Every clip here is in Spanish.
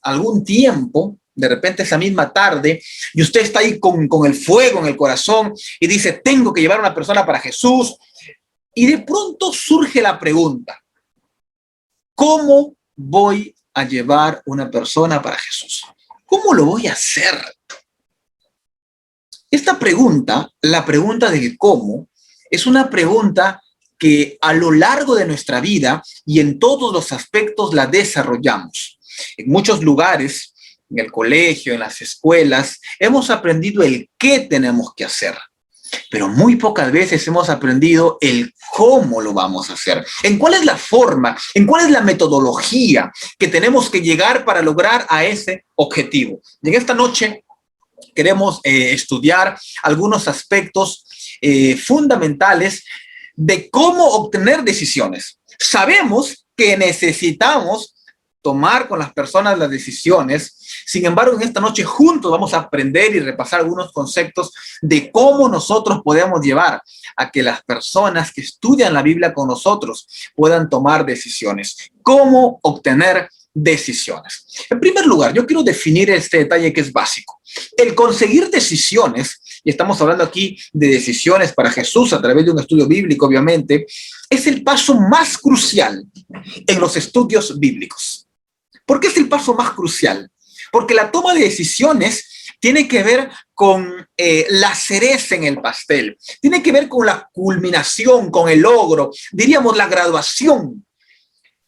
algún tiempo, de repente esa misma tarde, y usted está ahí con el fuego en el corazón y dice, tengo que llevar a una persona para Jesús, y de pronto surge la pregunta, ¿cómo voy a llevar una persona para Jesús? ¿Cómo lo voy a hacer? Esta pregunta, la pregunta del cómo, es una pregunta que a lo largo de nuestra vida y en todos los aspectos la desarrollamos. En muchos lugares, en el colegio, en las escuelas, hemos aprendido el qué tenemos que hacer, pero muy pocas veces hemos aprendido el cómo lo vamos a hacer, en cuál es la forma, en cuál es la metodología que tenemos que llegar para lograr a ese objetivo. Y en esta noche queremos estudiar algunos aspectos fundamentales de cómo obtener decisiones. Sabemos que necesitamos tomar con las personas las decisiones. Sin embargo, en esta noche juntos vamos a aprender y repasar algunos conceptos de cómo nosotros podemos llevar a que las personas que estudian la Biblia con nosotros puedan tomar decisiones. Cómo obtener decisiones. En primer lugar, yo quiero definir este detalle que es básico. El conseguir decisiones, y estamos hablando aquí de decisiones para Jesús a través de un estudio bíblico, obviamente, es el paso más crucial en los estudios bíblicos. ¿Por qué es el paso más crucial? Porque la toma de decisiones tiene que ver con la cereza en el pastel, tiene que ver con la culminación, con el logro, diríamos la graduación.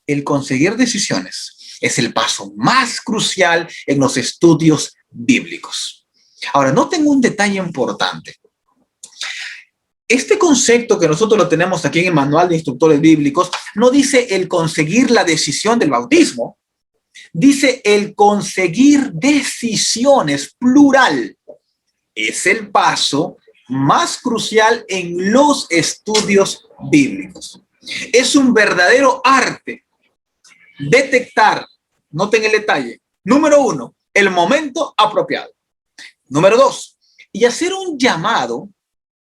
El conseguir decisiones es el paso más crucial en los estudios bíblicos. Ahora, noten un detalle importante. Este concepto que nosotros lo tenemos aquí en el Manual de Instructores Bíblicos no dice el conseguir la decisión del bautismo, dice el conseguir decisiones, plural. Es el paso más crucial en los estudios bíblicos. Es un verdadero arte detectar, noten el detalle, número 1, el momento apropiado. Número 2, y hacer un llamado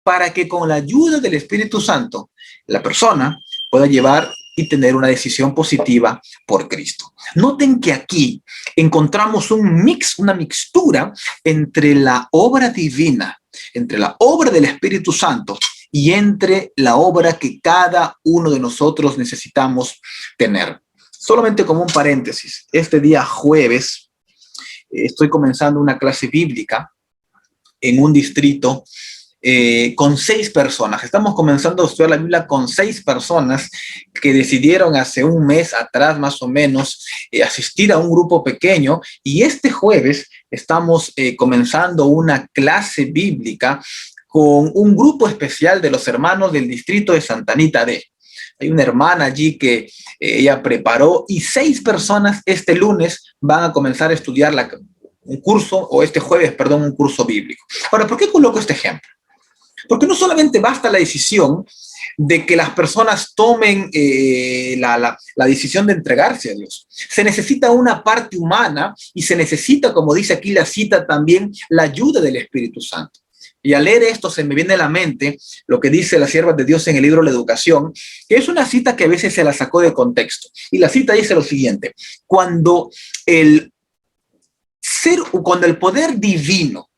para que con la ayuda del Espíritu Santo la persona pueda llevar y tener una decisión positiva por Cristo. Noten que aquí encontramos un mix, una mixtura entre la obra divina, entre la obra del Espíritu Santo y entre la obra que cada uno de nosotros necesitamos tener. Solamente como un paréntesis, este día jueves estoy comenzando una clase bíblica en un distrito con 6 personas. Estamos comenzando a estudiar la Biblia con 6 personas que decidieron hace un mes atrás más o menos asistir a un grupo pequeño, y este jueves estamos comenzando una clase bíblica con un grupo especial de los hermanos del distrito de Santa Anita D. Hay una hermana allí que ella preparó, y 6 personas este lunes van a comenzar a estudiar un curso, o este jueves, perdón, un curso bíblico. Ahora, ¿por qué coloco este ejemplo? Porque no solamente basta la decisión de que las personas tomen la decisión de entregarse a Dios. Se necesita una parte humana y se necesita, como dice aquí la cita, también la ayuda del Espíritu Santo. Y al leer esto se me viene a la mente lo que dice la sierva de Dios en el libro La Educación, que es una cita que a veces se la sacó de contexto. Y la cita dice lo siguiente: cuando el poder divino,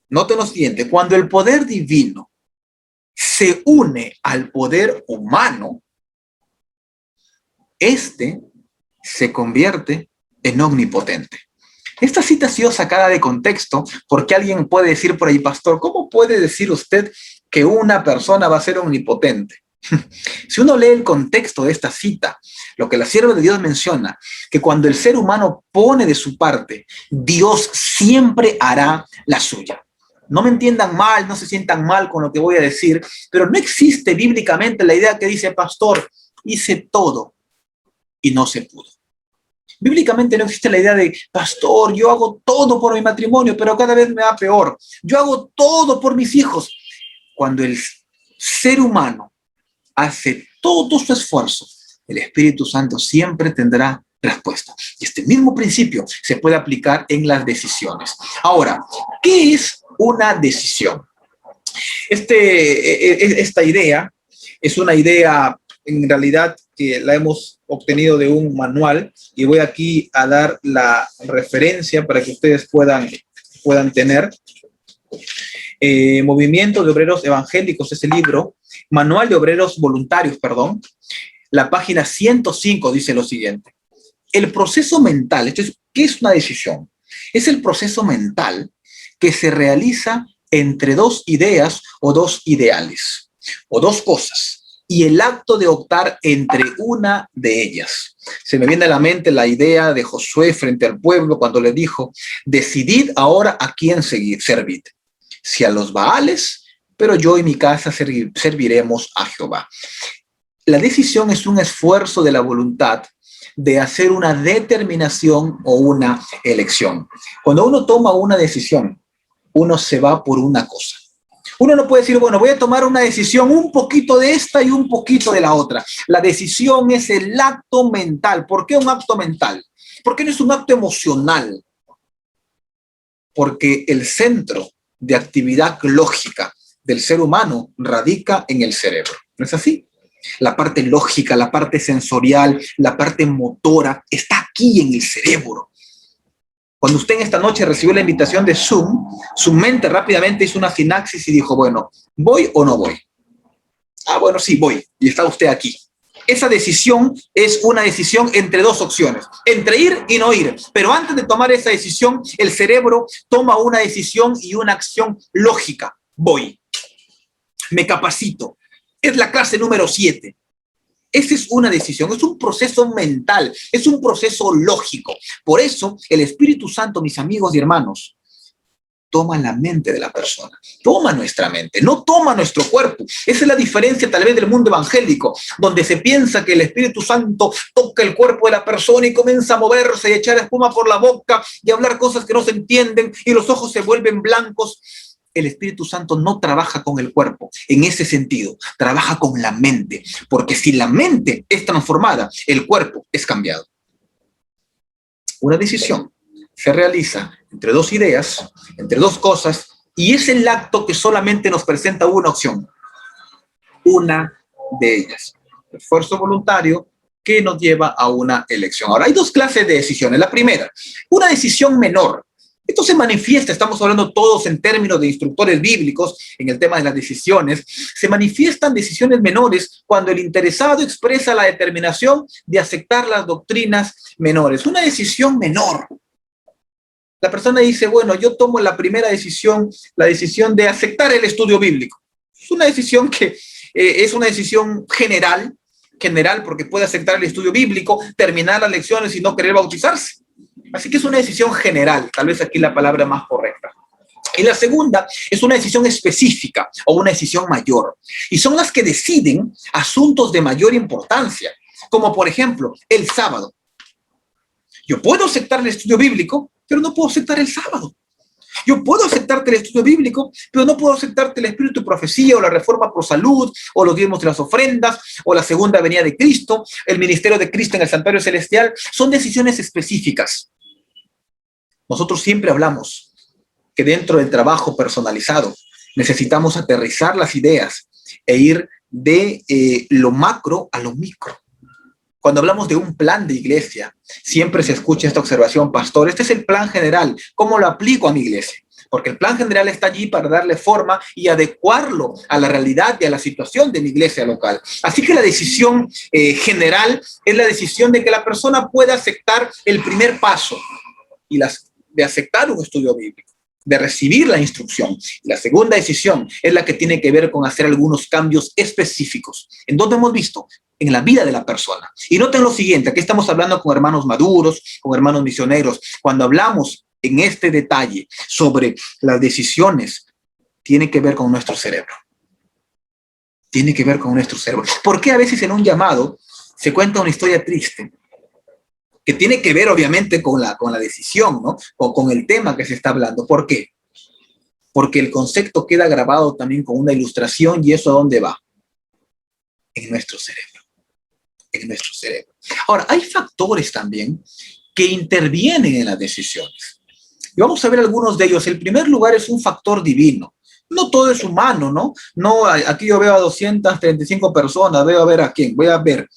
noten lo siguiente, cuando el poder divino se une al poder humano, este se convierte en omnipotente. Esta cita ha sido sacada de contexto porque alguien puede decir por ahí: pastor, ¿cómo puede decir usted que una persona va a ser omnipotente? Si uno lee el contexto de esta cita, lo que la sierva de Dios menciona, que cuando el ser humano pone de su parte, Dios siempre hará la suya. No me entiendan mal, no se sientan mal con lo que voy a decir, pero no existe bíblicamente la idea que dice: pastor, hice todo y no se pudo. Bíblicamente no existe la idea de: pastor, yo hago todo por mi matrimonio, pero cada vez me va peor. Yo hago todo por mis hijos. Cuando el ser humano hace todo su esfuerzo, el Espíritu Santo siempre tendrá respuesta. Y este mismo principio se puede aplicar en las decisiones. Ahora, ¿qué es una decisión? Esta idea es una idea en realidad que la hemos obtenido de un manual y voy aquí a dar la referencia para que ustedes puedan tener. Movimiento de Obreros Evangélicos, ese libro, Manual de Obreros Voluntarios, perdón, la página 105 dice lo siguiente. El proceso mental, ¿qué es una decisión? Es el proceso mental que se realiza entre dos ideas o dos ideales, o dos cosas, y el acto de optar entre una de ellas. Se me viene a la mente la idea de Josué frente al pueblo cuando le dijo, decidid ahora a quién servir, si a los Baales, pero yo y mi casa serviremos a Jehová. La decisión es un esfuerzo de la voluntad de hacer una determinación o una elección. Cuando uno toma una decisión, uno se va por una cosa. Uno no puede decir, bueno, voy a tomar una decisión, un poquito de esta y un poquito de la otra. La decisión es el acto mental. ¿Por qué un acto mental? ¿Por qué no es un acto emocional? Porque el centro de actividad lógica del ser humano radica en el cerebro. ¿No es así? La parte lógica, la parte sensorial, la parte motora está aquí en el cerebro. Cuando usted en esta noche recibió la invitación de Zoom, su mente rápidamente hizo una sinapsis y dijo, bueno, ¿voy o no voy? Ah, bueno, sí, voy. Y está usted aquí. Esa decisión es una decisión entre dos opciones, entre ir y no ir. Pero antes de tomar esa decisión, el cerebro toma una decisión y una acción lógica. Voy. Me capacito. Es la clase número 7. Esa es una decisión, es un proceso mental, es un proceso lógico. Por eso, el Espíritu Santo, mis amigos y hermanos, toma la mente de la persona, toma nuestra mente, no toma nuestro cuerpo. Esa es la diferencia tal vez del mundo evangélico, donde se piensa que el Espíritu Santo toca el cuerpo de la persona y comienza a moverse y a echar espuma por la boca y a hablar cosas que no se entienden y los ojos se vuelven blancos. El Espíritu Santo no trabaja con el cuerpo en ese sentido, trabaja con la mente, porque si la mente es transformada, el cuerpo es cambiado. Una decisión se realiza entre dos ideas, entre dos cosas, y es el acto que solamente nos presenta una opción, una de ellas. El esfuerzo voluntario que nos lleva a una elección. Ahora, hay dos clases de decisiones. La primera, una decisión menor. Esto se manifiesta, estamos hablando todos en términos de instructores bíblicos, en el tema de las decisiones, se manifiestan decisiones menores cuando el interesado expresa la determinación de aceptar las doctrinas menores. Una decisión menor. La persona dice, bueno, yo tomo la primera decisión, la decisión de aceptar el estudio bíblico. Es una decisión que es una decisión general porque puede aceptar el estudio bíblico, terminar las lecciones y no querer bautizarse. Así que es una decisión general, tal vez aquí la palabra más correcta. Y la segunda es una decisión específica o una decisión mayor. Y son las que deciden asuntos de mayor importancia, como por ejemplo el sábado. Yo puedo aceptar el estudio bíblico, pero no puedo aceptar el sábado. Yo puedo aceptarte el estudio bíblico, pero no puedo aceptarte el espíritu de profecía o la reforma por salud o los diezmos de las ofrendas o la segunda venida de Cristo, el ministerio de Cristo en el santuario celestial. Son decisiones específicas. Nosotros siempre hablamos que dentro del trabajo personalizado necesitamos aterrizar las ideas e ir de lo macro a lo micro. Cuando hablamos de un plan de iglesia, siempre se escucha esta observación, pastor, este es el plan general, ¿cómo lo aplico a mi iglesia? Porque el plan general está allí para darle forma y adecuarlo a la realidad y a la situación de mi iglesia local. Así que la decisión general es la decisión de que la persona pueda aceptar el primer paso y de aceptar un estudio bíblico, de recibir la instrucción. La segunda decisión es la que tiene que ver con hacer algunos cambios específicos. ¿En dónde hemos visto? En la vida de la persona. Y noten lo siguiente, aquí estamos hablando con hermanos maduros, con hermanos misioneros. Cuando hablamos en este detalle sobre las decisiones, tiene que ver con nuestro cerebro. Tiene que ver con nuestro cerebro. ¿Por qué a veces en un llamado se cuenta una historia triste? Que tiene que ver obviamente con la decisión, ¿no? O con el tema que se está hablando. ¿Por qué? Porque el concepto queda grabado también con una ilustración y eso ¿a dónde va? En nuestro cerebro. En nuestro cerebro. Ahora, hay factores también que intervienen en las decisiones. Y vamos a ver algunos de ellos. El primer lugar es un factor divino. No todo es humano, ¿no? No, aquí yo veo a 235 personas, veo a ver a quién, voy a ver.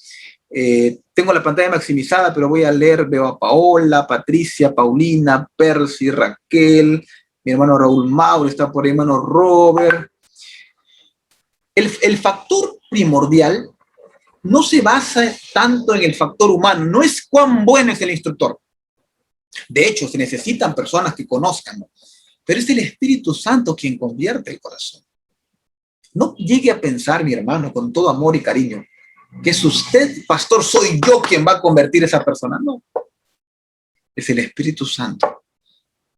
Tengo la pantalla maximizada, pero voy a leer, veo a Paola, Patricia, Paulina, Percy, Raquel, mi hermano Raúl Mauro, está por ahí, hermano Robert. El factor primordial no se basa tanto en el factor humano, no es cuán bueno es el instructor. De hecho, se necesitan personas que conozcan, ¿no? Pero es el Espíritu Santo quien convierte el corazón. No llegue a pensar, mi hermano, con todo amor y cariño, que es usted, pastor, soy yo quien va a convertir a esa persona. No, es el Espíritu Santo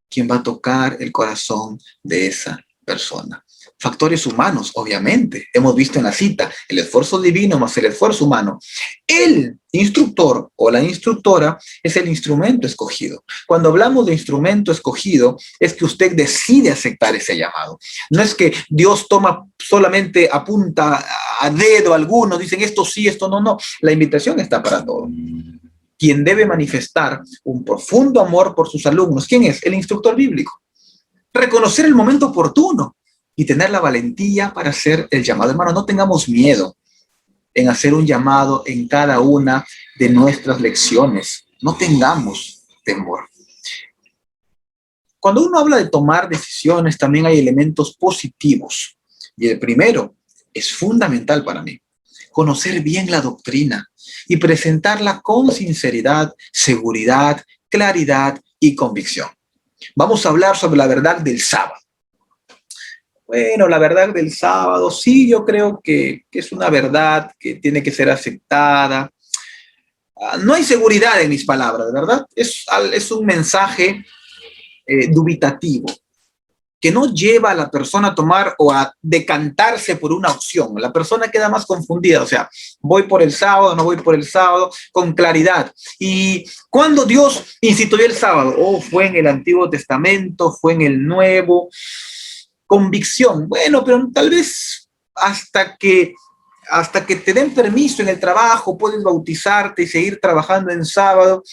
quien va a tocar el corazón de esa persona. Factores humanos, obviamente. Hemos visto en la cita el esfuerzo divino más el esfuerzo humano. El instructor o la instructora es el instrumento escogido. Cuando hablamos de instrumento escogido, es que usted decide aceptar ese llamado. No es que Dios toma solamente apunta a dedo a algunos, dicen esto sí, esto no, no. La invitación está para todos. Quien debe manifestar un profundo amor por sus alumnos, ¿quién es? El instructor bíblico. Reconocer el momento oportuno y tener la valentía para hacer el llamado. Hermano, no tengamos miedo en hacer un llamado en cada una de nuestras lecciones. No tengamos temor. Cuando uno habla de tomar decisiones, también hay elementos positivos. Y el primero es fundamental para mí. Conocer bien la doctrina y presentarla con sinceridad, seguridad, claridad y convicción. Vamos a hablar sobre la verdad del sábado. Bueno, la verdad del sábado, sí, yo creo que es una verdad que tiene que ser aceptada. No hay seguridad en mis palabras, ¿verdad? Es un mensaje dubitativo que no lleva a la persona a tomar o a decantarse por una opción. La persona queda más confundida, o sea, voy por el sábado, no voy por el sábado, con claridad. ¿Y cuándo Dios instituyó el sábado? Oh, fue en el Antiguo Testamento, fue en el Nuevo. Convicción, bueno, pero tal vez hasta que te den permiso en el trabajo, puedes bautizarte y seguir trabajando en sábado.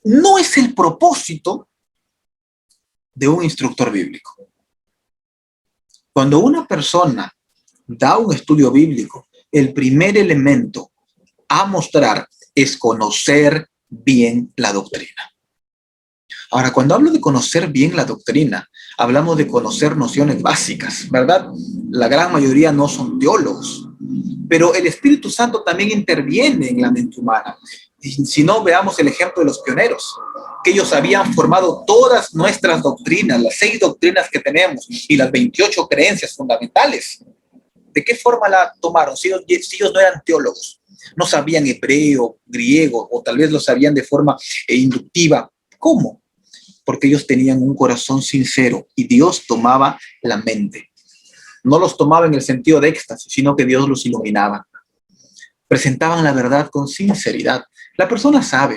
No es el propósito de un instructor bíblico. Cuando una persona da un estudio bíblico, el primer elemento a mostrar es conocer bien la doctrina. Ahora, cuando hablo de conocer bien la doctrina, hablamos de conocer nociones básicas, ¿verdad? La gran mayoría no son teólogos, pero el Espíritu Santo también interviene en la mente humana. Y si no, veamos el ejemplo de los pioneros, que ellos habían formado todas nuestras doctrinas, las 6 doctrinas que tenemos y las 28 creencias fundamentales. ¿De qué forma la tomaron? Si ellos no eran teólogos, no sabían hebreo, griego, o tal vez lo sabían de forma inductiva. ¿Cómo? Porque ellos tenían un corazón sincero y Dios tomaba la mente. No los tomaba en el sentido de éxtasis, sino que Dios los iluminaba. Presentaban la verdad con sinceridad. La persona sabe,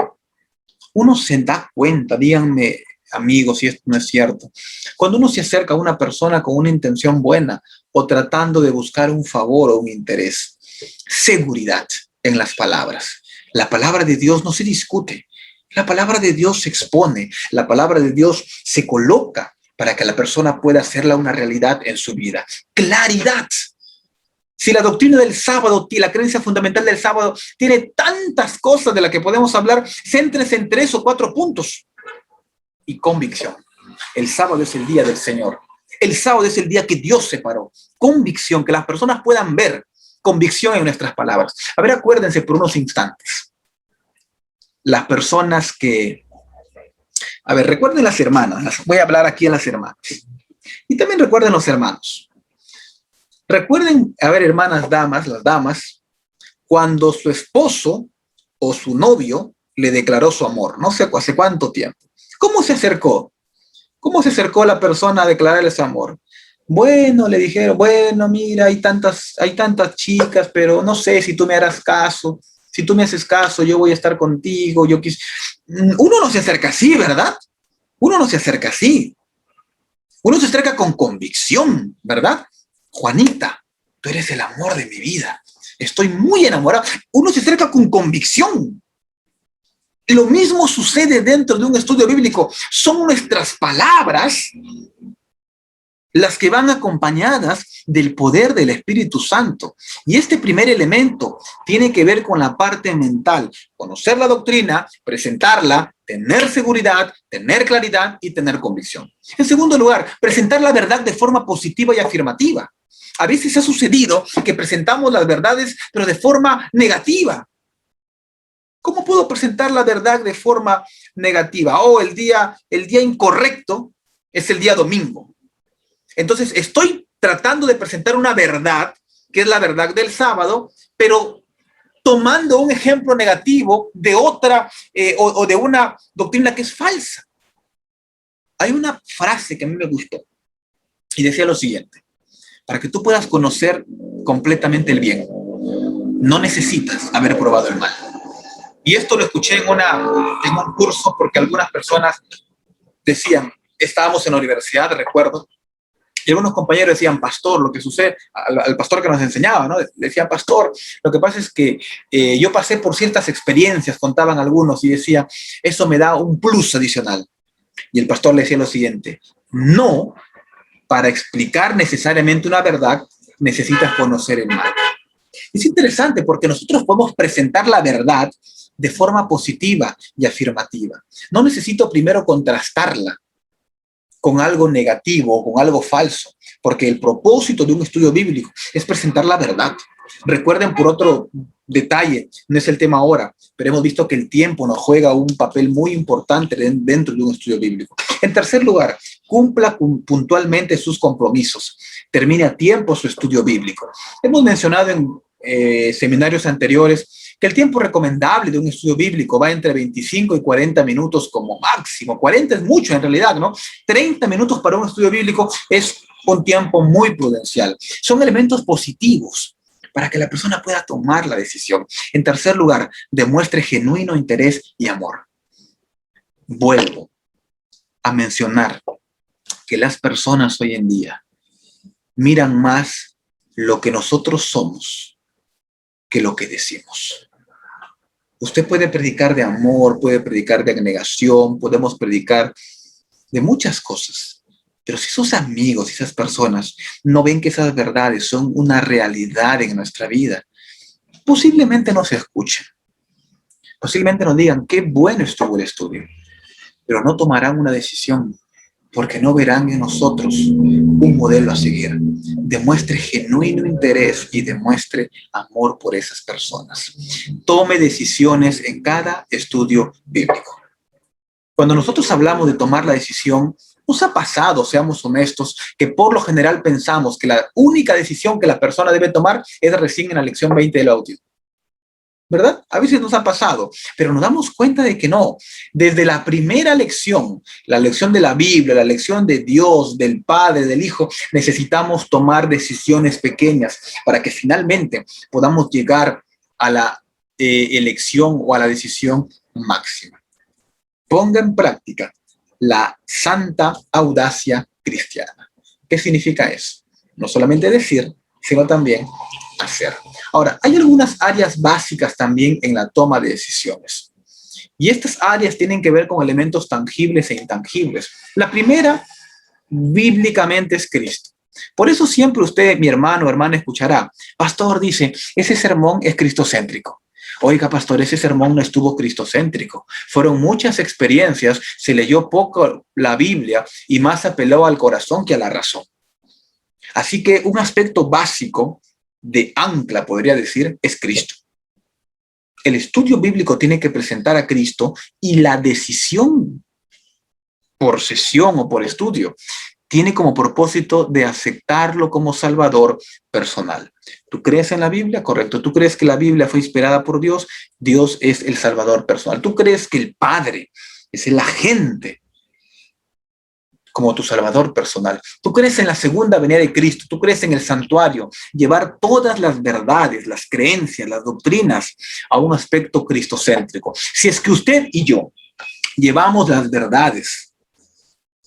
uno se da cuenta, díganme amigos si esto no es cierto, cuando uno se acerca a una persona con una intención buena o tratando de buscar un favor o un interés. Seguridad en las palabras. La palabra de Dios no se discute. La palabra de Dios se expone, la palabra de Dios se coloca para que la persona pueda hacerla una realidad en su vida. Claridad. Si la doctrina del sábado, la creencia fundamental del sábado, tiene tantas cosas de las que podemos hablar, céntrese en 3 o 4 puntos. Y convicción. El sábado es el día del Señor. El sábado es el día que Dios separó. Convicción, que las personas puedan ver. Convicción en nuestras palabras. A ver, acuérdense por unos instantes. Las personas que... A ver, recuerden las hermanas. Voy a hablar aquí a las hermanas. Y también recuerden los hermanos. Recuerden, a ver, hermanas damas, las damas, cuando su esposo o su novio le declaró su amor. No sé hace cuánto tiempo. ¿Cómo se acercó? ¿Cómo se acercó la persona a declararle su amor? Bueno, le dijeron, bueno, mira, hay tantas chicas, pero no sé si tú me harás caso. Si tú me haces caso, yo voy a estar contigo. Uno no se acerca así, ¿verdad? Uno no se acerca así. Uno se acerca con convicción, ¿verdad? Juanita, tú eres el amor de mi vida. Estoy muy enamorado. Uno se acerca con convicción. Lo mismo sucede dentro de un estudio bíblico. Son nuestras palabras las que van acompañadas del poder del Espíritu Santo. Y este primer elemento tiene que ver con la parte mental: conocer la doctrina, presentarla, tener seguridad, tener claridad y tener convicción. En segundo lugar, presentar la verdad de forma positiva y afirmativa. A veces ha sucedido que presentamos las verdades, pero de forma negativa. ¿Cómo puedo presentar la verdad de forma negativa? Oh, el día incorrecto es el día domingo. Entonces, estoy tratando de presentar una verdad, que es la verdad del sábado, pero tomando un ejemplo negativo de otra o de una doctrina que es falsa. Hay una frase que a mí me gustó y decía lo siguiente: para que tú puedas conocer completamente el bien, no necesitas haber probado el mal. Y esto lo escuché en un curso, porque algunas personas decían, estábamos en la universidad, recuerdo, y algunos compañeros decían: pastor, lo que sucede, al pastor que nos enseñaba, ¿no? Decía: pastor, lo que pasa es que yo pasé por ciertas experiencias, contaban algunos, y decía, eso me da un plus adicional. Y el pastor le decía lo siguiente: no, para explicar necesariamente una verdad, necesitas conocer el mal. Es interesante porque nosotros podemos presentar la verdad de forma positiva y afirmativa. No necesito primero contrastarla con algo negativo o con algo falso, porque el propósito de un estudio bíblico es presentar la verdad. Recuerden, por otro detalle, no es el tema ahora, pero hemos visto que el tiempo nos juega un papel muy importante dentro de un estudio bíblico. En tercer lugar, cumpla puntualmente sus compromisos. Termine a tiempo su estudio bíblico. Hemos mencionado en seminarios anteriores que el tiempo recomendable de un estudio bíblico va entre 25 y 40 minutos como máximo. 40 es mucho en realidad, ¿no? 30 minutos para un estudio bíblico es un tiempo muy prudencial. Son elementos positivos para que la persona pueda tomar la decisión. En tercer lugar, demuestre genuino interés y amor. Vuelvo a mencionar que las personas hoy en día miran más lo que nosotros somos que lo que decimos. Usted puede predicar de amor, puede predicar de abnegación, podemos predicar de muchas cosas, pero si esos amigos, esas personas no ven que esas verdades son una realidad en nuestra vida, posiblemente no se escuchen, posiblemente nos digan: qué bueno estuvo el estudio, pero no tomarán una decisión porque no verán en nosotros un modelo a seguir. Demuestre genuino interés y demuestre amor por esas personas. Tome decisiones en cada estudio bíblico. Cuando nosotros hablamos de tomar la decisión, nos ha pasado, seamos honestos, que por lo general pensamos que la única decisión que la persona debe tomar es recién en la lección 20 del audio. ¿Verdad? A veces nos ha pasado, pero nos damos cuenta de que no. Desde la primera lección, la lección de la Biblia, la lección de Dios, del Padre, del Hijo, necesitamos tomar decisiones pequeñas para que finalmente podamos llegar a la elección o a la decisión máxima. Ponga en práctica la santa audacia cristiana. ¿Qué significa eso? No solamente decir, sino también hacer. Ahora, hay algunas áreas básicas también en la toma de decisiones. Y estas áreas tienen que ver con elementos tangibles e intangibles. La primera, bíblicamente, es Cristo. Por eso siempre usted, mi hermano o hermana, escuchará: pastor, dice, ese sermón es cristocéntrico. Oiga, pastor, ese sermón no estuvo cristocéntrico. Fueron muchas experiencias, se leyó poco la Biblia y más apeló al corazón que a la razón. Así que un aspecto básico de ancla, podría decir, es Cristo. El estudio bíblico tiene que presentar a Cristo, y la decisión por sesión o por estudio tiene como propósito de aceptarlo como Salvador personal. ¿Tú crees en la Biblia? Correcto. ¿Tú crees que la Biblia fue inspirada por Dios? Dios es el Salvador personal. ¿Tú crees que el Padre es el agente como tu Salvador personal? ¿Tú crees en la segunda venida de Cristo? ¿Tú crees en el santuario? Llevar todas las verdades, las creencias, las doctrinas a un aspecto cristocéntrico. Si es que usted y yo llevamos las verdades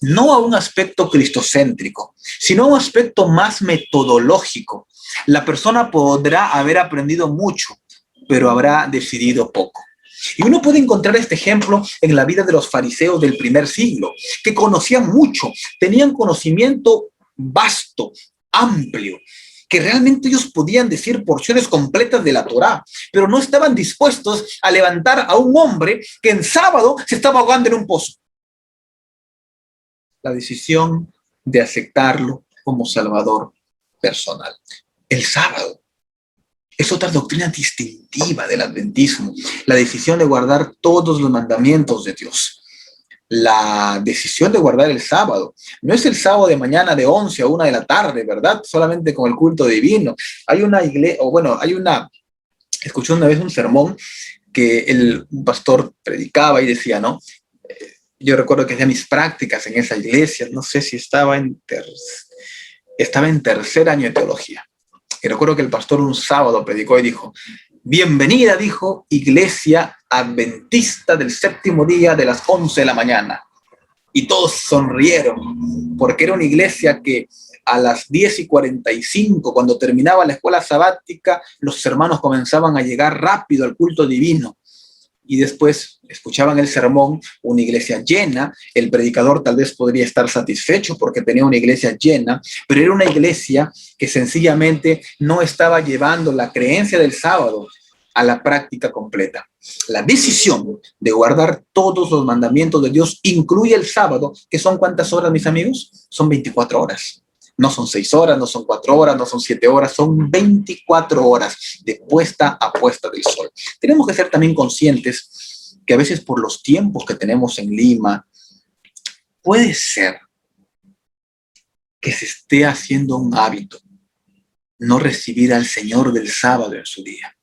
no a un aspecto cristocéntrico, sino a un aspecto más metodológico, la persona podrá haber aprendido mucho, pero habrá decidido poco. Y uno puede encontrar este ejemplo en la vida de los fariseos del primer siglo, que conocían mucho, tenían conocimiento vasto, amplio, que realmente ellos podían decir porciones completas de la Torá, pero no estaban dispuestos a levantar a un hombre que en sábado se estaba ahogando en un pozo. La decisión de aceptarlo como Salvador personal. El sábado es otra doctrina distintiva del adventismo, la decisión de guardar todos los mandamientos de Dios. La decisión de guardar el sábado. No es el sábado de mañana de 11 a 1 de la tarde, ¿verdad? Solamente con el culto divino. Hay una iglesia, o bueno, escuché una vez un sermón que un pastor predicaba y decía, ¿no? Yo recuerdo que hacía mis prácticas en esa iglesia, no sé si estaba en tercer año de teología. Y recuerdo que el pastor un sábado predicó y dijo, bienvenida, dijo, iglesia adventista del séptimo día de las 11 de la mañana. Y todos sonrieron, porque era una iglesia que a las 10:45, cuando terminaba la escuela sabática, los hermanos comenzaban a llegar rápido al culto divino. Y después escuchaban el sermón, una iglesia llena, el predicador tal vez podría estar satisfecho porque tenía una iglesia llena, pero era una iglesia que sencillamente no estaba llevando la creencia del sábado a la práctica completa. La decisión de guardar todos los mandamientos de Dios incluye el sábado, que son ¿cuántas horas, mis amigos? Son 24 horas. No son 6 horas, no son 4 horas, no son 7 horas, son 24 horas de puesta a puesta del sol. Tenemos que ser también conscientes que a veces por los tiempos que tenemos en Lima, puede ser que se esté haciendo un hábito no recibir al Señor del sábado en su día.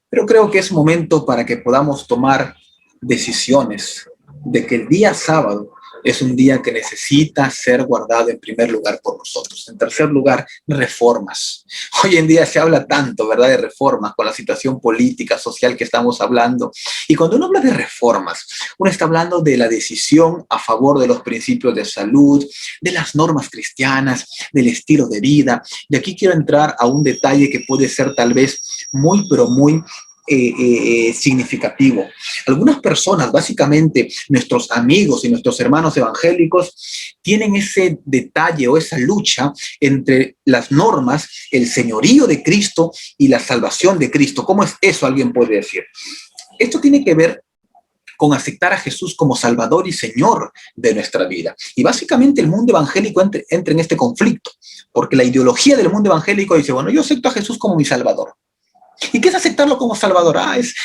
Pero creo que es momento para que podamos tomar decisiones de que el día sábado es un día que necesita ser guardado en primer lugar por nosotros. En tercer lugar, reformas. Hoy en día se habla tanto, ¿verdad?, de reformas con la situación política, social que estamos hablando. Y cuando uno habla de reformas, uno está hablando de la decisión a favor de los principios de salud, de las normas cristianas, del estilo de vida. Y aquí quiero entrar a un detalle que puede ser tal vez muy, pero muy significativo. Algunas personas, básicamente nuestros amigos y nuestros hermanos evangélicos, tienen ese detalle o esa lucha entre las normas, el señorío de Cristo y la salvación de Cristo. ¿Cómo es eso? Alguien puede decir. Esto tiene que ver con aceptar a Jesús como Salvador y Señor de nuestra vida. Y básicamente el mundo evangélico entra en este conflicto, porque la ideología del mundo evangélico dice, bueno, yo acepto a Jesús como mi Salvador. ¿Y qué es aceptarlo como Salvador?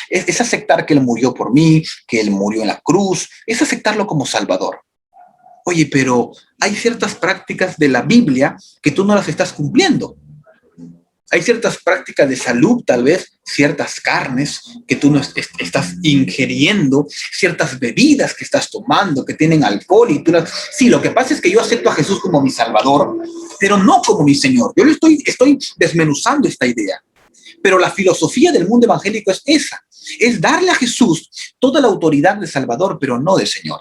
Es aceptar que Él murió por mí, que Él murió en la cruz, es aceptarlo como Salvador. Oye, pero hay ciertas prácticas de la Biblia que tú no las estás cumpliendo. Hay ciertas prácticas de salud, tal vez, ciertas carnes que tú no estás ingiriendo, ciertas bebidas que estás tomando, que tienen alcohol y tú las... Sí, lo que pasa es que yo acepto a Jesús como mi Salvador, pero no como mi Señor. Yo estoy desmenuzando esta idea. Pero la filosofía del mundo evangélico es esa, es darle a Jesús toda la autoridad de Salvador, pero no de Señor.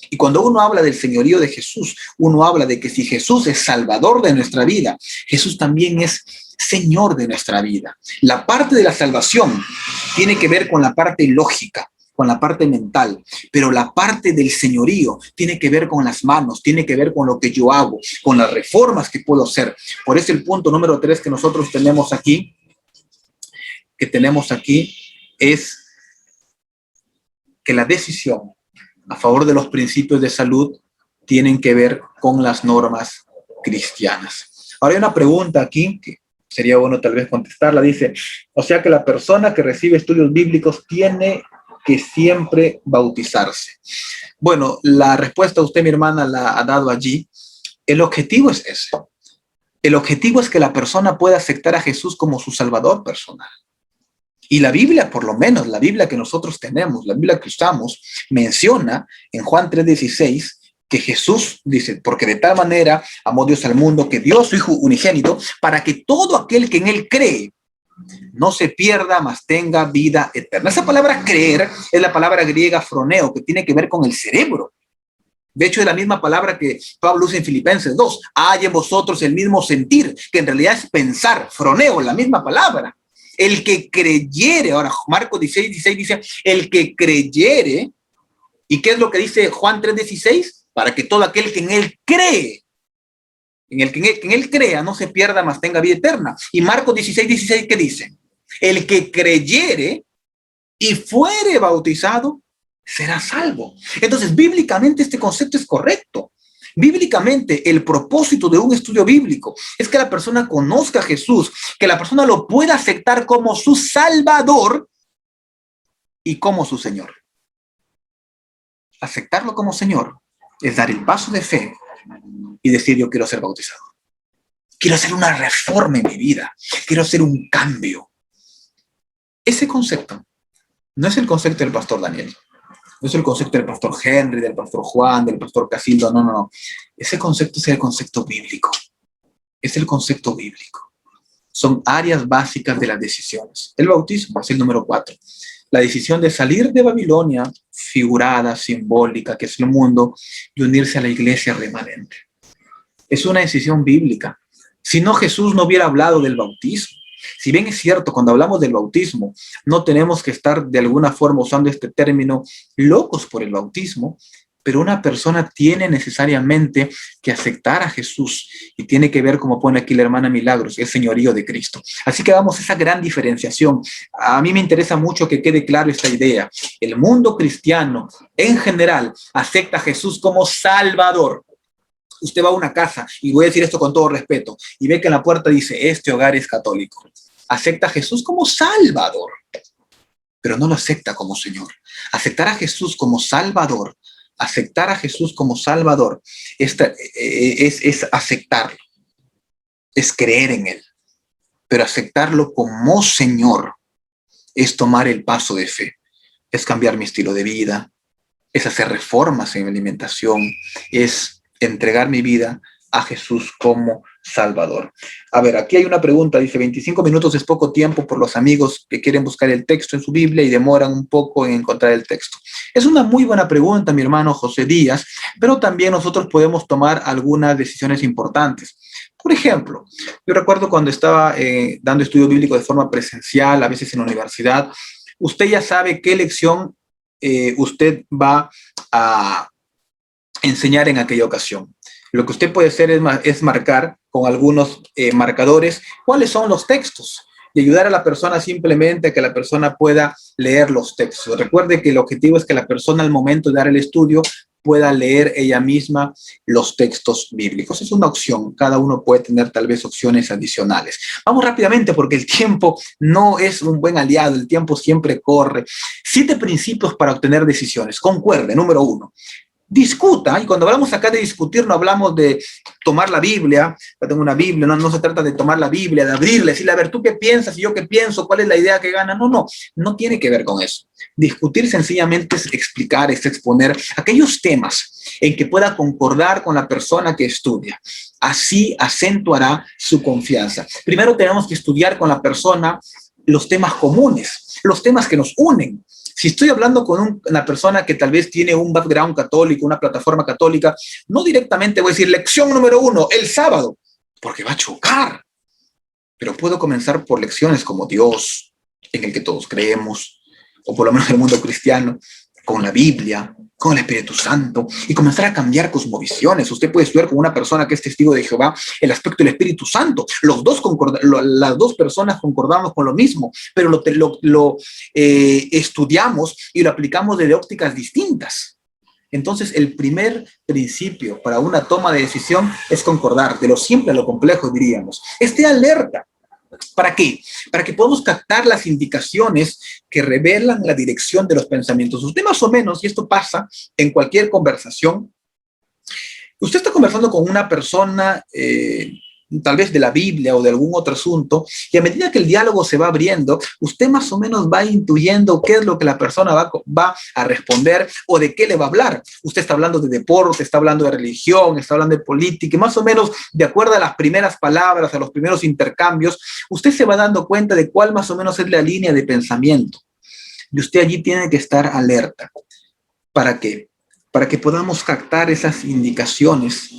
Y cuando uno habla del señorío de Jesús, uno habla de que si Jesús es Salvador de nuestra vida, Jesús también es Señor de nuestra vida. La parte de la salvación tiene que ver con la parte lógica, con la parte mental, pero la parte del señorío tiene que ver con las manos, tiene que ver con lo que yo hago, con las reformas que puedo hacer. Por eso el punto número 3 que nosotros tenemos aquí, es que la decisión a favor de los principios de salud tienen que ver con las normas cristianas. Ahora hay una pregunta aquí que sería bueno tal vez contestarla. Dice, o sea que la persona que recibe estudios bíblicos tiene que siempre bautizarse. Bueno, la respuesta usted, mi hermana, la ha dado allí. El objetivo es ese. El objetivo es que la persona pueda aceptar a Jesús como su Salvador personal. Y la Biblia, por lo menos la Biblia que nosotros tenemos, la Biblia que usamos, menciona en Juan 3:16 que Jesús dice, porque de tal manera amó Dios al mundo que dio a su Hijo unigénito para que todo aquel que en Él cree no se pierda, mas tenga vida eterna. Esa palabra creer es la palabra griega froneo, que tiene que ver con el cerebro. De hecho, es la misma palabra que Pablo usa en Filipenses 2. Hay en vosotros el mismo sentir, que en realidad es pensar, froneo, la misma palabra. El que creyere, ahora Marcos 16:16 dice, el que creyere, ¿y qué es lo que dice Juan 3:16? Para que todo aquel que en Él cree En él crea no se pierda, mas tenga vida eterna. Y Marcos 16:16, ¿qué dice? El que creyere y fuere bautizado será salvo. Entonces, bíblicamente este concepto es correcto. Bíblicamente, el propósito de un estudio bíblico es que la persona conozca a Jesús, que la persona lo pueda aceptar como su Salvador y como su Señor. Aceptarlo como Señor es dar el paso de fe y decir: yo quiero ser bautizado. Quiero hacer una reforma en mi vida. Quiero hacer un cambio. Ese concepto no es el concepto del pastor Daniel. No es el concepto del pastor Henry, del pastor Juan, del pastor Casildo. No, no, no. Ese concepto es el concepto bíblico. Es el concepto bíblico. Son áreas básicas de las decisiones. El bautismo es el número 4. La decisión de salir de Babilonia, figurada, simbólica, que es el mundo, y unirse a la iglesia remanente. Es una decisión bíblica. Si no, Jesús no hubiera hablado del bautismo. Si bien es cierto, cuando hablamos del bautismo, no tenemos que estar de alguna forma usando este término locos por el bautismo, pero una persona tiene necesariamente que aceptar a Jesús y tiene que ver, como pone aquí la hermana Milagros, el señorío de Cristo. Así que hagamos esa gran diferenciación. A mí me interesa mucho que quede claro esta idea. El mundo cristiano en general acepta a Jesús como Salvador. Usted va a una casa, y voy a decir esto con todo respeto, y ve que en la puerta dice: este hogar es católico. Acepta a Jesús como Salvador, pero no lo acepta como Señor. Aceptar a Jesús como Salvador, aceptar a Jesús como Salvador, es aceptarlo, es creer en Él, pero aceptarlo como Señor es tomar el paso de fe, es cambiar mi estilo de vida, es hacer reformas en mi alimentación, es entregar mi vida a Jesús como Salvador. A ver, aquí hay una pregunta, dice: 25 minutos es poco tiempo por los amigos que quieren buscar el texto en su Biblia y demoran un poco en encontrar el texto. Es una muy buena pregunta, mi hermano José Díaz, pero también nosotros podemos tomar algunas decisiones importantes. Por ejemplo, yo recuerdo cuando estaba dando estudio bíblico de forma presencial, a veces en la universidad, usted ya sabe qué lección usted va a enseñar en aquella ocasión. Lo que usted puede hacer es marcar con algunos marcadores cuáles son los textos y ayudar a la persona simplemente a que la persona pueda leer los textos. Recuerde que el objetivo es que la persona al momento de dar el estudio pueda leer ella misma los textos bíblicos. Es una opción, cada uno puede tener tal vez opciones adicionales. Vamos rápidamente porque el tiempo no es un buen aliado, el tiempo siempre corre. 7 principios para obtener decisiones. Concuerde, número 1. Discuta, y cuando hablamos acá de discutir no hablamos de tomar la Biblia, yo tengo una Biblia, no se trata de tomar la Biblia, de abrirla, decirle: a ver, ¿tú qué piensas y yo qué pienso? ¿Cuál es la idea que gana? No tiene que ver con eso. Discutir sencillamente es explicar, es exponer aquellos temas en que pueda concordar con la persona que estudia. Así acentuará su confianza. Primero tenemos que estudiar con la persona los temas comunes, los temas que nos unen. Si estoy hablando con una persona que tal vez tiene un background católico, una plataforma católica, no directamente voy a decir: lección número 1, el sábado, porque va a chocar. Pero puedo comenzar por lecciones como Dios, en el que todos creemos, o por lo menos el mundo cristiano, con la Biblia, con el Espíritu Santo, y comenzar a cambiar cosmovisiones. Usted puede estudiar con una persona que es testigo de Jehová el aspecto del Espíritu Santo. Las dos personas concordamos con lo mismo, pero lo estudiamos y lo aplicamos desde ópticas distintas. Entonces, el primer principio para una toma de decisión es concordar, de lo simple a lo complejo, diríamos. Esté alerta. ¿Para qué? Para que podamos captar las indicaciones que revelan la dirección de los pensamientos. Usted más o menos, y esto pasa en cualquier conversación, usted está conversando con una persona, tal vez de la Biblia o de algún otro asunto, y a medida que el diálogo se va abriendo, usted más o menos va intuyendo qué es lo que la persona va a responder o de qué le va a hablar. Usted está hablando de deporte, está hablando de religión, está hablando de política, y más o menos, de acuerdo a las primeras palabras, a los primeros intercambios, usted se va dando cuenta de cuál más o menos es la línea de pensamiento. Y usted allí tiene que estar alerta. ¿Para qué? Para que podamos captar esas indicaciones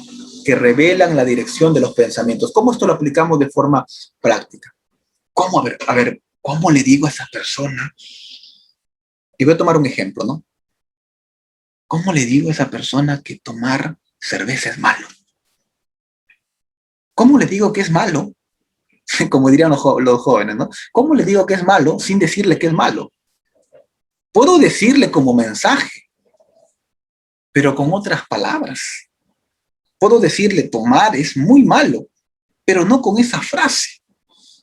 que revelan la dirección de los pensamientos. ¿Cómo esto lo aplicamos de forma práctica? ¿Cómo? A ver, ¿cómo le digo a esa persona? Y voy a tomar un ejemplo, ¿no? ¿Cómo le digo a esa persona que tomar cerveza es malo? ¿Cómo le digo que es malo? Como dirían los jóvenes, ¿no? ¿Cómo le digo que es malo sin decirle que es malo? Puedo decirle como mensaje, pero con otras palabras. Puedo decirle, tomar es muy malo, pero no con esa frase.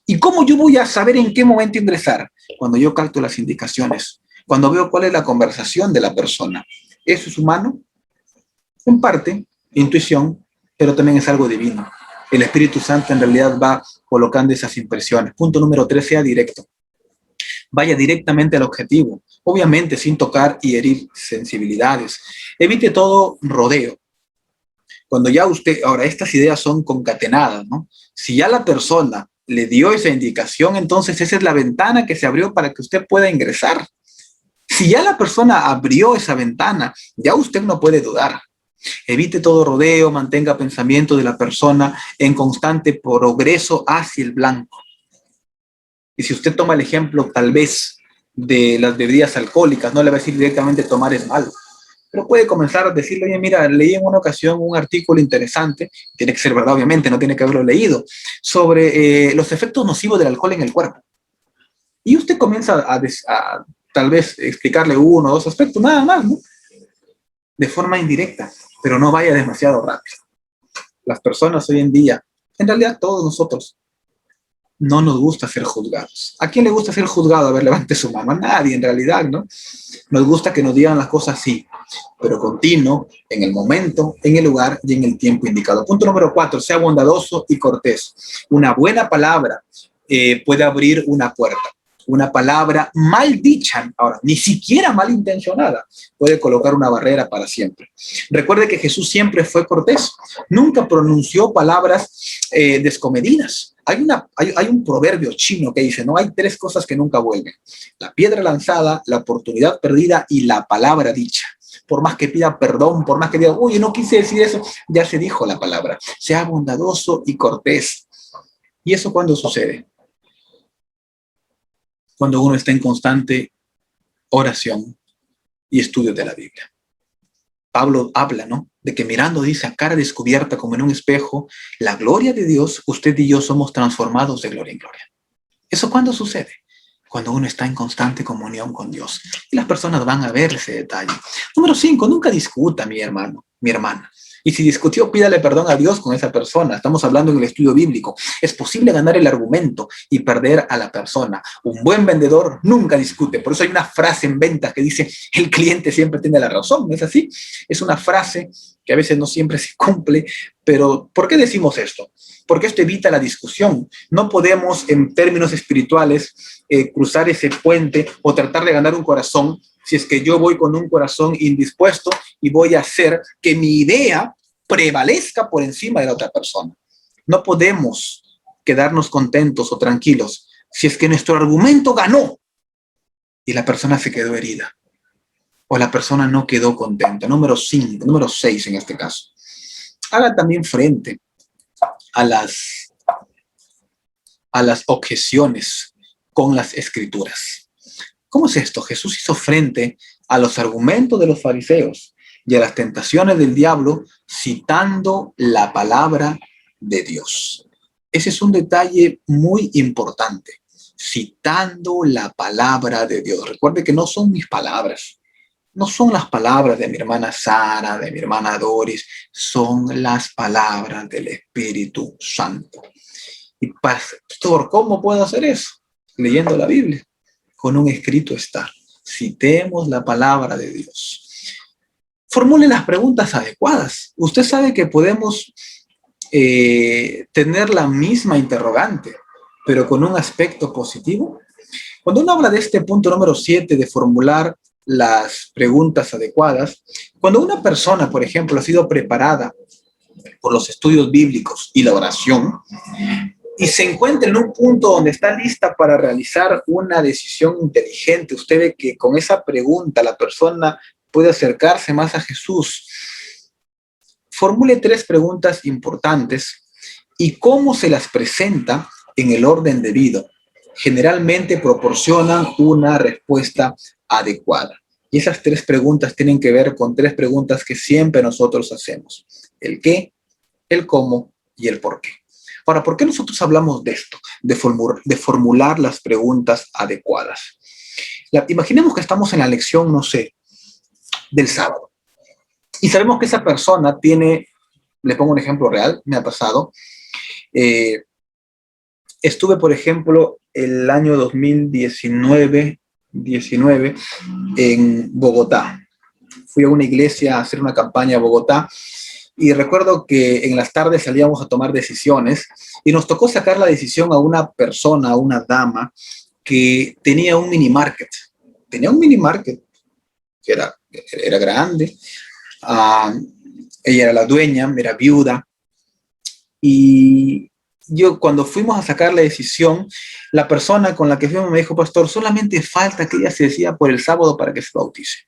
¿Y cómo yo voy a saber en qué momento ingresar? Cuando yo capto las indicaciones, cuando veo cuál es la conversación de la persona. ¿Eso es humano? En parte, intuición, pero también es algo divino. El Espíritu Santo en realidad va colocando esas impresiones. Punto número 3, sea directo. Vaya directamente al objetivo, obviamente sin tocar y herir sensibilidades. Evite todo rodeo. Cuando ya usted, ahora estas ideas son concatenadas, ¿no? Si ya la persona le dio esa indicación, entonces esa es la ventana que se abrió para que usted pueda ingresar. Si ya la persona abrió esa ventana, ya usted no puede dudar. Evite todo rodeo, mantenga pensamiento de la persona en constante progreso hacia el blanco. Y si usted toma el ejemplo, tal vez, de las bebidas alcohólicas, no le va a decir directamente tomar es malo, pero puede comenzar a decirle, oye, mira, leí en una ocasión un artículo interesante, tiene que ser verdad, obviamente, no tiene que haberlo leído, sobre los efectos nocivos del alcohol en el cuerpo. Y usted comienza a tal vez explicarle uno o dos aspectos, nada más, ¿no? De forma indirecta, pero no vaya demasiado rápido. Las personas hoy en día, en realidad todos nosotros, no nos gusta ser juzgados. ¿A quién le gusta ser juzgado? A ver, levante su mano. A nadie, en realidad, ¿no? Nos gusta que nos digan las cosas así, pero continuo, en el momento, en el lugar y en el tiempo indicado. Punto número 4, sea bondadoso y cortés. Una buena palabra puede abrir una puerta. Una palabra mal dicha, ahora, ni siquiera malintencionada, puede colocar una barrera para siempre. Recuerde que Jesús siempre fue cortés, nunca pronunció palabras descomedidas. Hay un proverbio chino que dice, no hay tres cosas que nunca vuelven: la piedra lanzada, la oportunidad perdida y la palabra dicha. Por más que pida perdón, por más que diga, uy, no quise decir eso, ya se dijo la palabra. Sea bondadoso y cortés. ¿Y eso cuándo sucede? Cuando uno está en constante oración y estudio de la Biblia. Pablo habla, ¿no? De que mirando, dice, a cara descubierta como en un espejo, la gloria de Dios, usted y yo somos transformados de gloria en gloria. ¿Eso cuándo sucede? Cuando uno está en constante comunión con Dios. Y las personas van a ver ese detalle. Número 5, nunca discuta, mi hermano, mi hermana. Y si discutió, pídale perdón a Dios con esa persona. Estamos hablando en el estudio bíblico. Es posible ganar el argumento y perder a la persona. Un buen vendedor nunca discute. Por eso hay una frase en ventas que dice, el cliente siempre tiene la razón. ¿No es así? Es una frase que a veces no siempre se cumple. Pero ¿por qué decimos esto? Porque esto evita la discusión. No podemos, en términos espirituales, cruzar ese puente o tratar de ganar un corazón si es que yo voy con un corazón indispuesto y voy a hacer que mi idea prevalezca por encima de la otra persona. No podemos quedarnos contentos o tranquilos si es que nuestro argumento ganó y la persona se quedó herida o la persona no quedó contenta. Número 6 en este caso. Haga también frente a las objeciones con las escrituras. ¿Cómo es esto? Jesús hizo frente a los argumentos de los fariseos y a las tentaciones del diablo citando la palabra de Dios. Ese es un detalle muy importante, citando la palabra de Dios. Recuerde que no son mis palabras, no son las palabras de mi hermana Sara, de mi hermana Doris, son las palabras del Espíritu Santo. Y pastor, ¿cómo puedo hacer eso? Leyendo la Biblia. Con un escrito está. Citemos la palabra de Dios. Formule las preguntas adecuadas. Usted sabe que podemos tener la misma interrogante, pero con un aspecto positivo. Cuando uno habla de este punto número 7 de formular las preguntas adecuadas, cuando una persona, por ejemplo, ha sido preparada por los estudios bíblicos y la oración, y se encuentra en un punto donde está lista para realizar una decisión inteligente, usted ve que con esa pregunta la persona puede acercarse más a Jesús. Formule 3 preguntas importantes y cómo se las presenta en el orden debido. Generalmente proporcionan una respuesta adecuada. Y esas 3 preguntas tienen que ver con 3 preguntas que siempre nosotros hacemos: el qué, el cómo y el por qué. Ahora, ¿por qué nosotros hablamos de esto? De formular las preguntas adecuadas. Imaginemos que estamos en la lección, no sé, del sábado. Y sabemos que esa persona tiene, le pongo un ejemplo real, me ha pasado. Estuve, por ejemplo, el año 2019 en Bogotá. Fui a una iglesia a hacer una campaña a Bogotá y recuerdo que en las tardes salíamos a tomar decisiones y nos tocó sacar la decisión a una persona, a una dama que tenía un mini market. Tenía un mini market que era grande. Ella era la dueña, era viuda. Y yo cuando fuimos a sacar la decisión, la persona con la que fuimos me dijo, pastor, solamente falta que ella se decida por el sábado para que se bautice.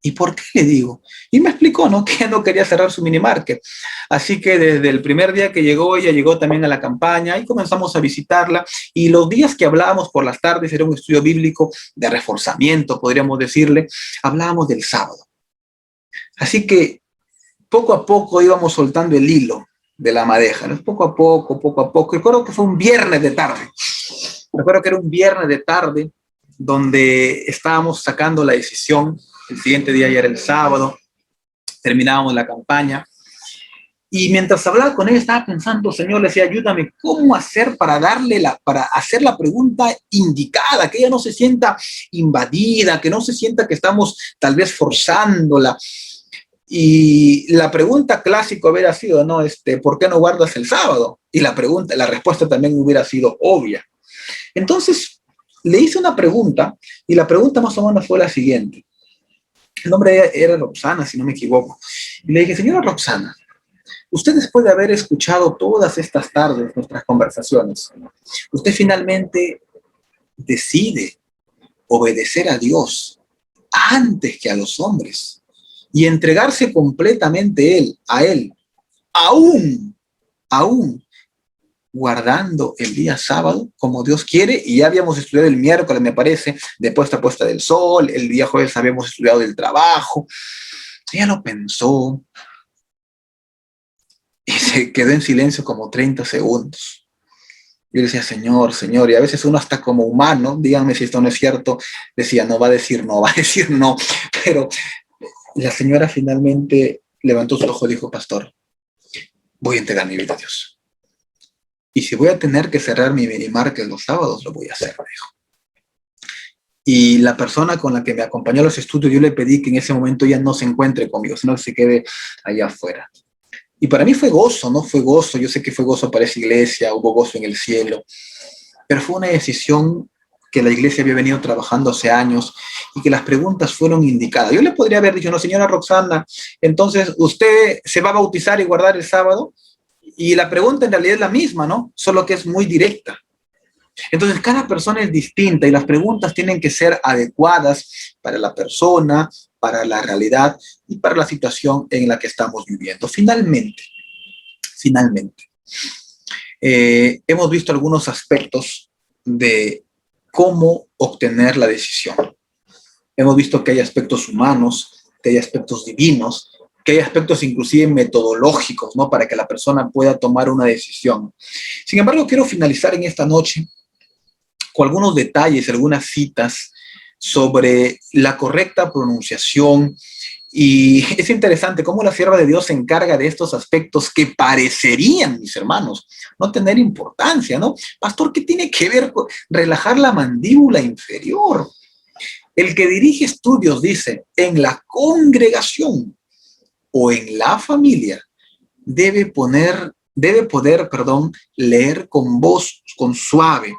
¿Y por qué? Le digo. Y me explicó, ¿no? Que no quería cerrar su mini market. Así que desde el primer día que llegó, ella llegó también a la campaña y comenzamos a visitarla. Y los días que hablábamos por las tardes, era un estudio bíblico de reforzamiento, podríamos decirle, hablábamos del sábado. Así que poco a poco íbamos soltando el hilo de la madeja, ¿no? Poco a poco. Recuerdo que fue un viernes de tarde. Recuerdo que era un viernes de tarde donde estábamos sacando la decisión. El siguiente día ya era el sábado, terminábamos la campaña. Y mientras hablaba con ella, estaba pensando, Señor, le decía, ayúdame, ¿cómo hacer para hacer la pregunta indicada? Que ella no se sienta invadida, que no se sienta que estamos tal vez forzándola. Y la pregunta clásica hubiera sido, ¿no? ¿Por qué no guardas el sábado? Y la respuesta también hubiera sido obvia. Entonces, le hice una pregunta, y la pregunta más o menos fue la siguiente. El nombre de ella era Roxana, si no me equivoco. Y le dije, señora Roxana, usted después de haber escuchado todas estas tardes nuestras conversaciones, usted finalmente decide obedecer a Dios antes que a los hombres y entregarse completamente a Él, aún guardando el día sábado como Dios quiere. Y ya habíamos estudiado el miércoles, me parece, de puesta del sol, el día jueves habíamos estudiado del trabajo. Ella lo pensó y se quedó en silencio como 30 segundos. Yo decía, Señor, y a veces uno hasta como humano, díganme si esto no es cierto, decía, no va a decir no, pero la señora finalmente levantó su ojo y dijo, pastor, voy a entregar mi vida a Dios. Y si voy a tener que cerrar mi minimarket los sábados, lo voy a hacer, dijo. Y la persona con la que me acompañó a los estudios, yo le pedí que en ese momento ya no se encuentre conmigo, sino que se quede allá afuera. Y para mí fue gozo, ¿no? Fue gozo. Yo sé que fue gozo para esa iglesia, hubo gozo en el cielo. Pero fue una decisión que la iglesia había venido trabajando hace años y que las preguntas fueron indicadas. Yo le podría haber dicho, no, señora Roxana, entonces usted se va a bautizar y guardar el sábado. Y la pregunta en realidad es la misma, ¿no? Solo que es muy directa. Entonces, cada persona es distinta y las preguntas tienen que ser adecuadas para la persona, para la realidad y para la situación en la que estamos viviendo. Finalmente, hemos visto algunos aspectos de cómo obtener la decisión. Hemos visto que hay aspectos humanos, que hay aspectos divinos, que hay aspectos inclusive metodológicos, ¿no? Para que la persona pueda tomar una decisión. Sin embargo, quiero finalizar en esta noche con algunos detalles, algunas citas sobre la correcta pronunciación. Y es interesante cómo la sierva de Dios se encarga de estos aspectos que parecerían, mis hermanos, no tener importancia, ¿no? Pastor, ¿qué tiene que ver con relajar la mandíbula inferior? El que dirige estudios dice, en la congregación o en la familia, debe poder, leer con voz, con suave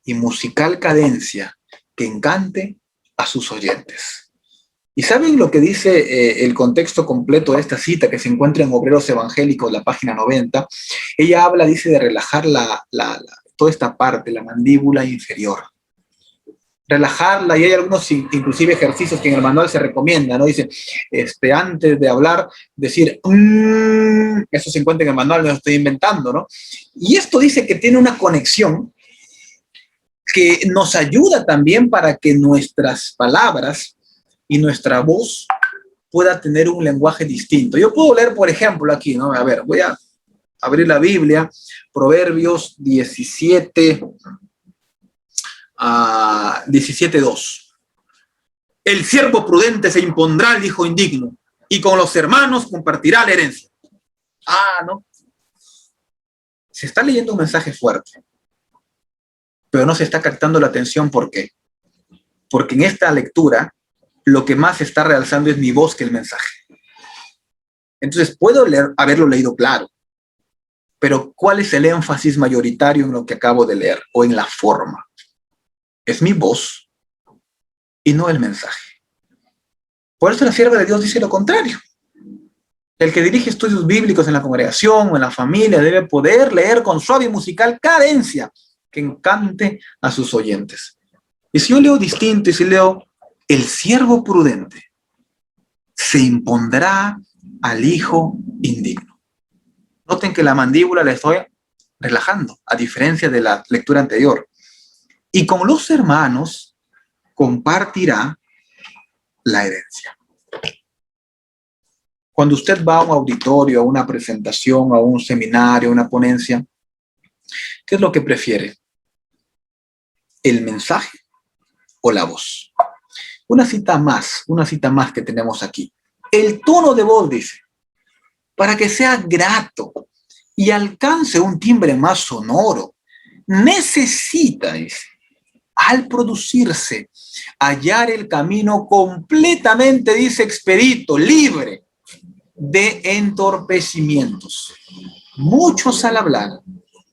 y musical cadencia, que encante a sus oyentes. ¿Y saben lo que dice el contexto completo de esta cita que se encuentra en Obreros Evangélicos, la página 90? Ella habla, dice, de relajar toda esta parte, la mandíbula inferior. Relajarla, y hay algunos inclusive ejercicios que en el manual se recomienda, ¿no? Dice, antes de hablar, decir, eso se encuentra en el manual, no lo estoy inventando, ¿no? Y esto dice que tiene una conexión que nos ayuda también para que nuestras palabras y nuestra voz pueda tener un lenguaje distinto. Yo puedo leer, por ejemplo, aquí, ¿no? A ver, voy a abrir la Biblia, Proverbios 17:2. El siervo prudente se impondrá al hijo indigno, y con los hermanos compartirá la herencia. ¿No? Se está leyendo un mensaje fuerte, pero no se está captando la atención. ¿Por qué? Porque en esta lectura lo que más se está realzando es mi voz que el mensaje. Entonces puedo haberlo leído claro, pero ¿cuál es el énfasis mayoritario en lo que acabo de leer o en la forma? Es mi voz y no el mensaje. Por eso la sierva de Dios dice lo contrario. El que dirige estudios bíblicos en la congregación o en la familia debe poder leer con suave y musical cadencia que encante a sus oyentes. Y si yo leo distinto y si leo el siervo prudente se impondrá al hijo indigno. Noten que la mandíbula la estoy relajando, a diferencia de la lectura anterior. Y con los hermanos compartirá la herencia. Cuando usted va a un auditorio, a una presentación, a un seminario, a una ponencia, ¿qué es lo que prefiere? ¿El mensaje o la voz? Una cita más que tenemos aquí. El tono de voz, dice, para que sea grato y alcance un timbre más sonoro, necesita, dice, al producirse, hallar el camino completamente, dice, expedito, libre de entorpecimientos. Muchos al hablar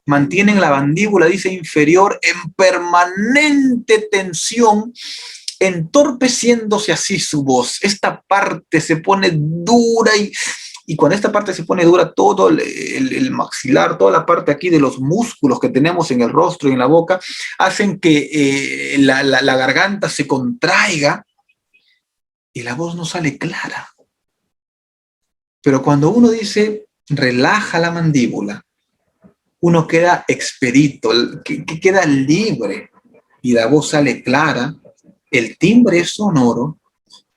mantienen la mandíbula, dice, inferior en permanente tensión, entorpeciéndose así su voz. Esta parte se pone dura y cuando esta parte se pone dura, todo el maxilar, toda la parte aquí de los músculos que tenemos en el rostro y en la boca, hacen que la garganta se contraiga y la voz no sale clara. Pero cuando uno dice, relaja la mandíbula, uno queda expedito, queda libre y la voz sale clara, el timbre es sonoro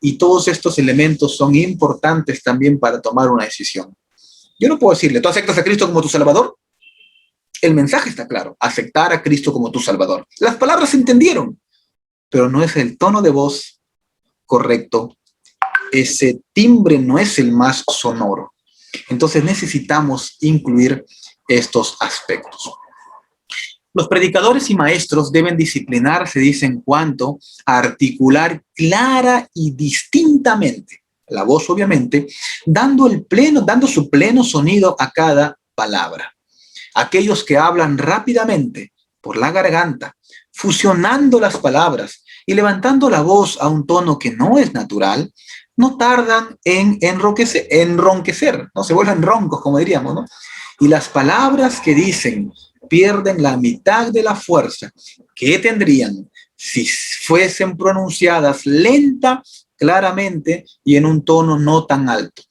y todos estos elementos son importantes también para tomar una decisión. Yo no puedo decirle, ¿tú aceptas a Cristo como tu Salvador? El mensaje está claro, aceptar a Cristo como tu Salvador. Las palabras se entendieron, pero no es el tono de voz correcto. Ese timbre no es el más sonoro. Entonces necesitamos incluir estos aspectos. Los predicadores y maestros deben disciplinarse, dice, en cuanto a articular clara y distintamente la voz, obviamente, dando su pleno sonido a cada palabra. Aquellos que hablan rápidamente por la garganta, fusionando las palabras y levantando la voz a un tono que no es natural, no tardan en enronquecer, ¿no? Se vuelven roncos, como diríamos, ¿no? Y las palabras que dicen pierden la mitad de la fuerza que tendrían si fuesen pronunciadas lenta, claramente y en un tono no tan alto.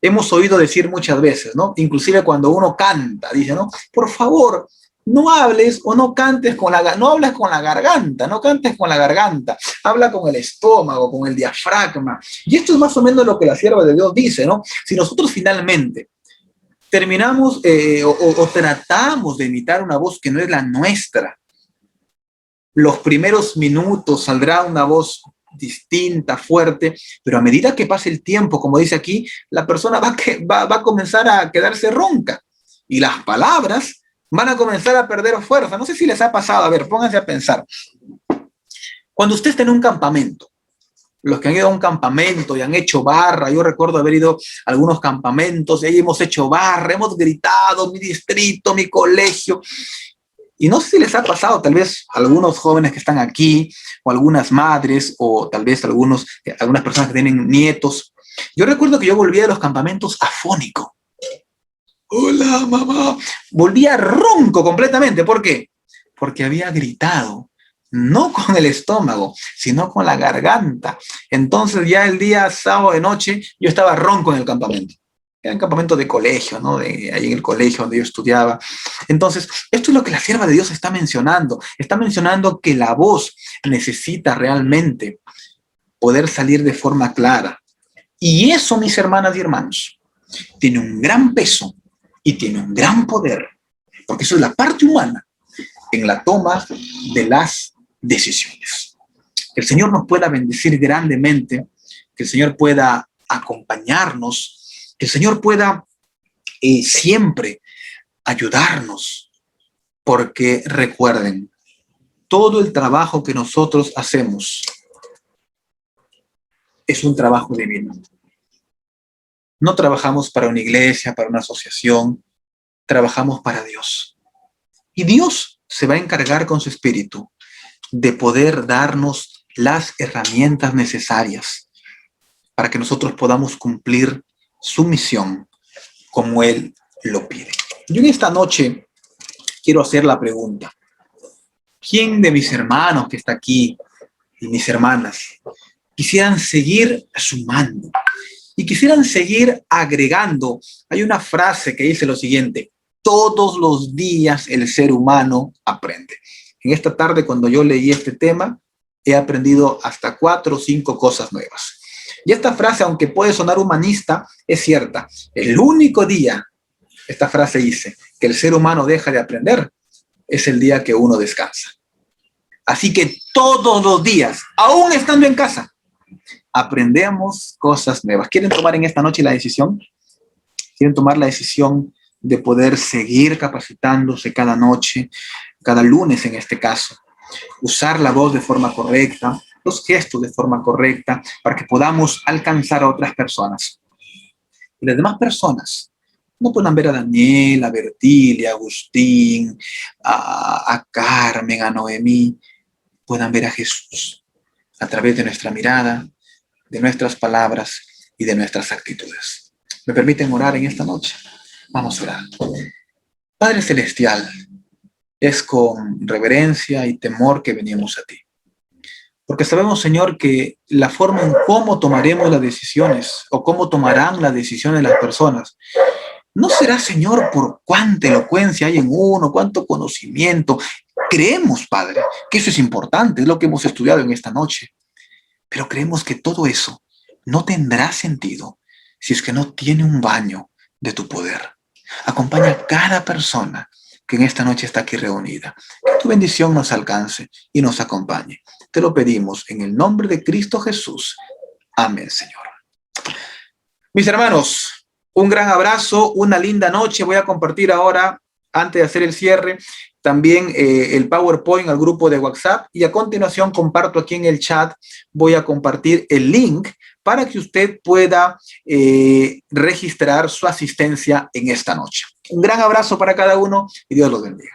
Hemos oído decir muchas veces, ¿no? Inclusive cuando uno canta, dice, ¿no? Por favor, no hables o no cantes no hables con la garganta, no cantes con la garganta, habla con el estómago, con el diafragma. Y esto es más o menos lo que la sierva de Dios dice, ¿no? Si nosotros finalmente terminamos o tratamos de imitar una voz que no es la nuestra, los primeros minutos saldrá una voz distinta, fuerte, pero a medida que pase el tiempo, como dice aquí, la persona va a comenzar a quedarse ronca y las palabras van a comenzar a perder fuerza. No sé si les ha pasado, a ver, pónganse a pensar. Cuando usted está en un campamento, los que han ido a un campamento y han hecho barra, yo recuerdo haber ido a algunos campamentos y ahí hemos hecho barra, hemos gritado, mi distrito, mi colegio. Y no sé si les ha pasado, tal vez algunos jóvenes que están aquí, o algunas madres, o tal vez algunas personas que tienen nietos. Yo recuerdo que yo volvía de los campamentos afónico. Hola, mamá. Volvía ronco completamente. ¿Por qué? Porque había gritado, no con el estómago, sino con la garganta. Entonces ya el día sábado de noche yo estaba ronco en el campamento. Era un campamento de colegio, ¿no? Ahí en el colegio donde yo estudiaba. Entonces, esto es lo que la sierva de Dios está mencionando. Está mencionando que la voz necesita realmente poder salir de forma clara. Y eso, mis hermanas y hermanos, tiene un gran peso y tiene un gran poder, porque eso es la parte humana, en la toma de las decisiones. Que el Señor nos pueda bendecir grandemente, que el Señor pueda acompañarnos, que el Señor pueda siempre ayudarnos, porque recuerden, todo el trabajo que nosotros hacemos es un trabajo divino. No trabajamos para una iglesia, para una asociación, trabajamos para Dios. Y Dios se va a encargar con su Espíritu de poder darnos las herramientas necesarias para que nosotros podamos cumplir su misión como Él lo pide. Yo en esta noche quiero hacer la pregunta: ¿quién de mis hermanos que está aquí y mis hermanas quisieran seguir sumando y quisieran seguir agregando? Hay una frase que dice lo siguiente: todos los días el ser humano aprende. En esta tarde, cuando yo leí este tema, he aprendido hasta 4 o 5 cosas nuevas. Y esta frase, aunque puede sonar humanista, es cierta. El único día, esta frase dice, que el ser humano deja de aprender, es el día que uno descansa. Así que todos los días, aún estando en casa, aprendemos cosas nuevas. ¿Quieren tomar en esta noche la decisión? ¿Quieren tomar la decisión de poder seguir capacitándose cada noche, cada lunes en este caso? Usar la voz de forma correcta, los gestos de forma correcta, para que podamos alcanzar a otras personas. Y las demás personas no puedan ver a Daniel, a Bertilia, a Agustín, a Carmen, a Noemí, puedan ver a Jesús a través de nuestra mirada, de nuestras palabras y de nuestras actitudes. ¿Me permiten orar en esta noche? Vamos a orar. Padre Celestial, es con reverencia y temor que venimos a ti. Porque sabemos, Señor, que la forma en cómo tomaremos las decisiones o cómo tomarán las decisiones las personas no será, Señor, por cuánta elocuencia hay en uno, cuánto conocimiento. Creemos, Padre, que eso es importante, es lo que hemos estudiado en esta noche. Pero creemos que todo eso no tendrá sentido si es que no tiene un baño de tu poder. Acompaña a cada persona que en esta noche está aquí reunida. Que tu bendición nos alcance y nos acompañe. Te lo pedimos en el nombre de Cristo Jesús. Amén, Señor. Mis hermanos, un gran abrazo, una linda noche. Voy a compartir ahora, antes de hacer el cierre, también el PowerPoint al grupo de WhatsApp, y a continuación comparto aquí en el chat, voy a compartir el link para que usted pueda registrar su asistencia en esta noche. Un gran abrazo para cada uno y Dios los bendiga.